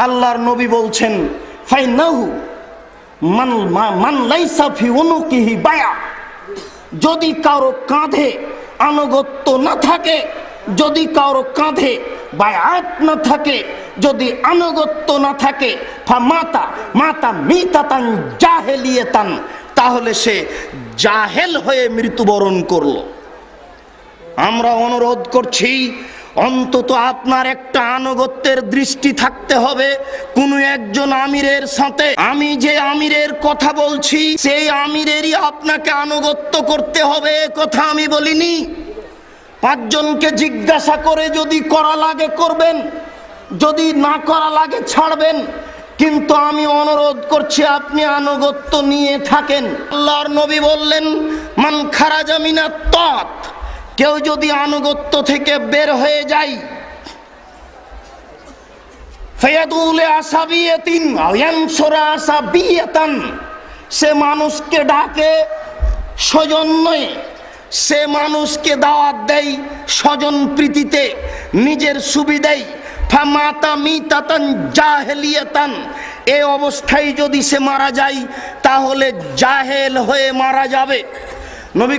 আল্লাহর নবী বলছেন ফাইনাহু মান লাইসা ফি উনুকিহি বায়া, যদি কারো কাঁধে আনুগত্য না থাকে, যদি কারো কাঁধে বায়াত না থাকে, যদি আনুগত্য না থাকে, মাতা মিতাতান জাহেলিয়াতান, তাহলে সে জাহেল হয়ে মৃত্যুবরণ করলো। আমরা অনুরোধ করছি, অন্তত আপনার একটা আনুগত্যের দৃষ্টি থাকতে হবে কোনো একজন আমিরের সাথে। আমি যে আমিরের কথা বলছি সেই আমিরেরই আপনাকে আনুগত্য করতে হবে, কথা আমি বলিনি। পাঁচজনকে জিজ্ঞাসা করে যদি করা লাগে করবেন, যদি না করা লাগে ছাড়বেন, কিন্তু আমি অনুরোধ করছি আপনি আনুগত্য নিয়ে থাকেন। আল্লাহর নবী বললেন মান খারাজা মিনাত তাত, কেউ যদি আনুগত্য থেকে বের হয়ে যায়, ফায়াদুলে আসাবিয়াতিন আও ইয়ানসুরা আসাবিয়াতান, সে মানুষকে ডাকে স্বজন নয়, সে মানুষকে দাওয়াত দেয় স্বজন প্রীতিতে, নিজের সুবিধায়, ফামাতা মিতাতান জাহেলিয়াতান, এই অবস্থায় যদি সে মারা যায় তাহলে জাহেল হয়ে মারা যাবে। নবী